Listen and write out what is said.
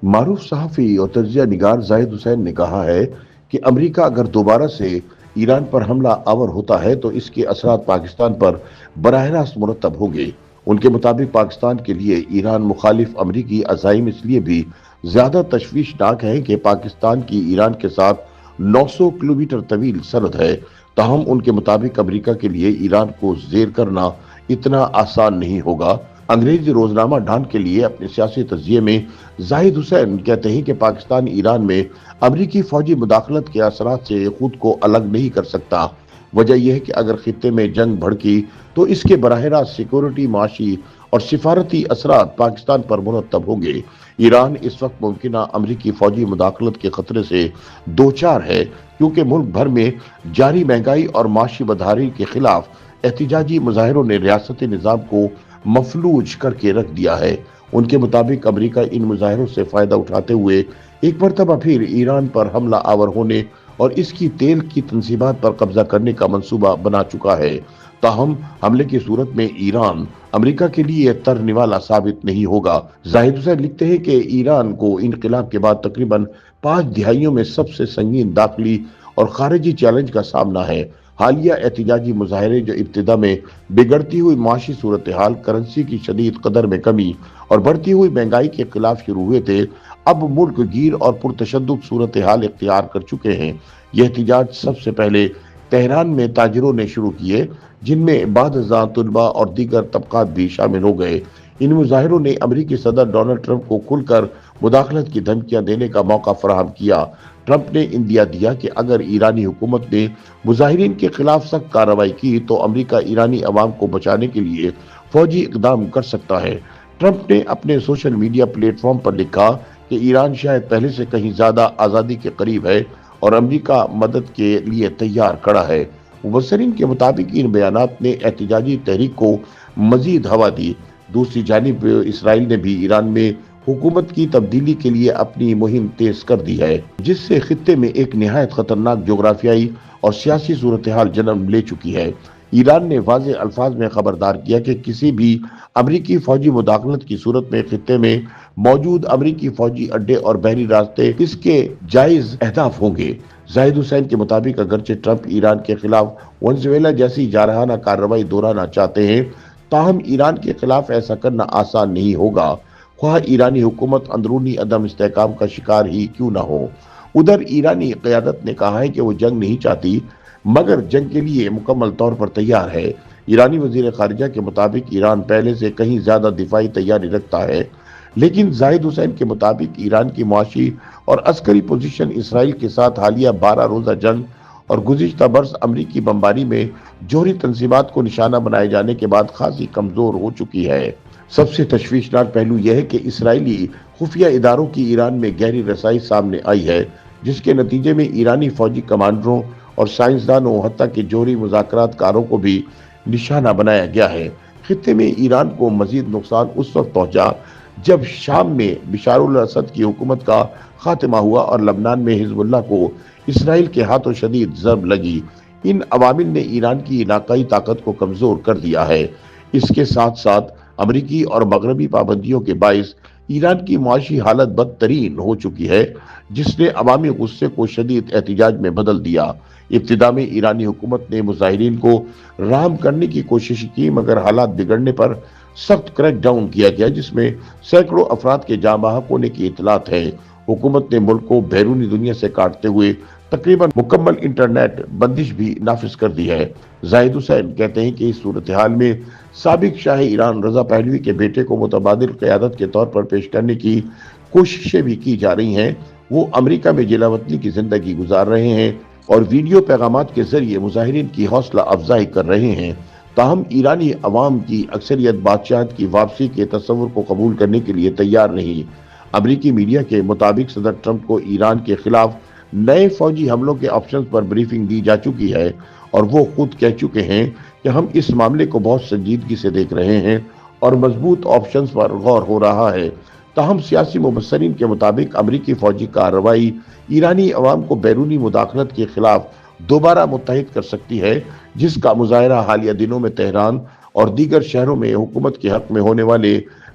معروف صحافی اور تجزیہ نگار زاہد حسین نے کہا ہے کہ امریکہ اگر دوبارہ سے ایران پر حملہ آور ہوتا ہے تو اس کے اثرات پاکستان پر براہ راست مرتب ہوں گے۔ ان کے مطابق پاکستان کے لیے ایران مخالف امریکی عزائم اس لیے بھی زیادہ تشویشناک ہیں کہ پاکستان کی ایران کے ساتھ 900 کلومیٹر طویل سرحد ہے۔ تاہم ان کے مطابق امریکہ کے لیے ایران کو زیر کرنا اتنا آسان نہیں ہوگا۔ انگریزی روزنامہ ڈان کے لیے اپنے سیاسی تجزیے میں زاہد حسین کہتے ہیں کہ پاکستان ایران میں امریکی فوجی مداخلت کے اثرات سے خود کو الگ نہیں کر سکتا۔ وجہ یہ ہے کہ اگر خطے میں جنگ بھڑکی تو اس کے براہ راست سیکورٹی، معاشی اور سفارتی اثرات پاکستان پر مرتب ہوں گے۔ ایران اس وقت ممکنہ امریکی فوجی مداخلت کے خطرے سے دوچار ہے، کیونکہ ملک بھر میں جاری مہنگائی اور معاشی بدحالی کے خلاف احتجاجی مظاہروں نے ریاستی نظام کو مفلوج کر کے رکھ دیا ہے۔ ان کے مطابق امریکہ ان مظاہروں سے فائدہ اٹھاتے ہوئے ایک مرتبہ پھر ایران پر حملہ آور ہونے اور اس کی تیل کی تنصیبات پر قبضہ کرنے کا منصوبہ بنا چکا ہے۔ تاہم حملے کی صورت میں ایران امریکہ کے لیے ترنے والا ثابت نہیں ہوگا۔ زاہد حسین لکھتے ہیں کہ ایران کو انقلاب کے بعد تقریباً 5 دہائیوں میں سب سے سنگین داخلی اور خارجی چیلنج کا سامنا ہے۔ حالیہ احتجاجی مظاہرے جو ابتدا میں بگڑتی ہوئی معاشی صورتحال، کرنسی کی شدید قدر میں کمی اور بڑھتی ہوئی مہنگائی کے خلاف شروع ہوئے تھے، اب ملک گیر اور پرتشدد صورتحال اختیار کر چکے ہیں۔ یہ احتجاج سب سے پہلے تہران میں تاجروں نے شروع کیے، جن میں بعض ازاں طلباء اور دیگر طبقات بھی شامل ہو گئے۔ ان مظاہروں نے امریکی صدر ڈونلڈ ٹرمپ کو کھل کر مداخلت کی دھمکیاں دینے کا موقع فراہم کیا۔ ٹرمپ نے اندیا دیا کہ اگر ایرانی حکومت نے مظاہرین کے خلاف سخت کارروائی کی تو امریکہ ایرانی عوام کو بچانے کے لیے فوجی اقدام کر سکتا ہے۔ ٹرمپ نے اپنے سوشل میڈیا پلیٹ فارم پر لکھا کہ ایران شاید پہلے سے کہیں زیادہ آزادی کے قریب ہے اور امریکہ مدد کے لیے تیار کھڑا ہے۔ مبصرین کے مطابق ان بیانات نے احتجاجی تحریک کو مزید ہوا دی۔ دوسری جانب اسرائیل نے بھی ایران میں حکومت کی تبدیلی کے لیے اپنی مہم تیز کر دی ہے، جس سے خطے میں ایک نہایت خطرناک جغرافیائی اور سیاسی صورتحال جنم لے چکی ہے۔ ایران نے واضح الفاظ میں خبردار کیا کہ کسی بھی امریکی فوجی مداخلت کی صورت میں خطے میں موجود امریکی فوجی اڈے اور بحری راستے اس کے جائز اہداف ہوں گے۔ زاہد حسین کے مطابق اگرچہ ٹرمپ ایران کے خلاف ونزویلا جیسی جارحانہ کارروائی دہرانا چاہتے ہیں، تاہم ایران کے خلاف ایسا کرنا آسان نہیں ہوگا، خواہ ایرانی حکومت اندرونی عدم استحکام کا شکار ہی کیوں نہ ہو۔ ادھر ایرانی قیادت نے کہا ہے کہ وہ جنگ نہیں چاہتی، مگر جنگ کے لیے مکمل طور پر تیار ہے۔ ایرانی وزیر خارجہ کے مطابق ایران پہلے سے کہیں زیادہ دفاعی تیاری رکھتا ہے، لیکن زاہد حسین کے مطابق ایران کی معاشی اور عسکری پوزیشن اسرائیل کے ساتھ حالیہ 12 روزہ جنگ اور گزشتہ برس امریکی بمباری میں جوہری تنصیبات کو نشانہ بنائے جانے کے بعد خاصی کمزور ہو چکی ہے۔ سب سے تشویشناک پہلو یہ ہے کہ اسرائیلی خفیہ اداروں کی ایران میں گہری رسائی سامنے آئی ہے، جس کے نتیجے میں ایرانی فوجی کمانڈروں اور سائنسدانوں حتیٰ کہ جوہری مذاکرات کاروں کو بھی نشانہ بنایا گیا ہے۔ خطے میں ایران کو مزید نقصان اس وقت پہنچا جب شام میں بشار الاسد کی حکومت کا خاتمہ ہوا اور لبنان میں حزب اللہ کو اسرائیل کے ہاتھوں شدید ضرب لگی۔ ان عوامل نے ایران کی علاقائی طاقت کو کمزور کر دیا ہے۔ اس کے ساتھ ساتھ امریکی اور مغربی پابندیوں کے باعث ایران کی معاشی حالت بدترین ہو چکی ہے، جس نے عوامی غصے کو شدید احتجاج میں بدل دیا۔ ابتدا میں ایرانی حکومت نے مظاہرین کو رام کرنے کی کوشش کی، مگر حالات بگڑنے پر سخت کریک ڈاؤن کیا گیا، جس میں سینکڑوں افراد کے جاں بحق ہونے کی اطلاعات ہیں۔ حکومت نے ملک کو بیرونی دنیا سے کاٹتے ہوئے تقریباً مکمل انٹرنیٹ بندش بھی نافذ کر دی ہے۔ زاہد حسین کہتے ہیں کہ اس صورتحال میں سابق شاہ ایران رضا پہلوی کے بیٹے کو متبادل قیادت کے طور پر پیش کرنے کی کوششیں بھی کی جا رہی ہیں۔ وہ امریکہ میں جلا وطنی کی زندگی گزار رہے ہیں اور ویڈیو پیغامات کے ذریعے مظاہرین کی حوصلہ افزائی کر رہے ہیں۔ تاہم ایرانی عوام کی اکثریت بادشاہت کی واپسی کے تصور کو قبول کرنے کے لیے تیار نہیں۔ امریکی میڈیا کے مطابق صدر ٹرمپ کو ایران کے خلاف نئے فوجی حملوں کے آپشنز پر بریفنگ دی جا چکی ہے اور وہ خود کہہ چکے ہیں کہ ہم اس معاملے کو بہت سنجیدگی سے دیکھ رہے ہیں اور مضبوط آپشنز پر غور ہو رہا ہے۔ تاہم سیاسی مبصرین کے مطابق امریکی فوجی کارروائی ایرانی عوام کو بیرونی مداخلت کے خلاف دوبارہ متحد کر سکتی ہے، جس کا مظاہرہ حالیہ دنوں میں تہران اور دیگر شہروں میں حکومت کے حق میں ہونے والے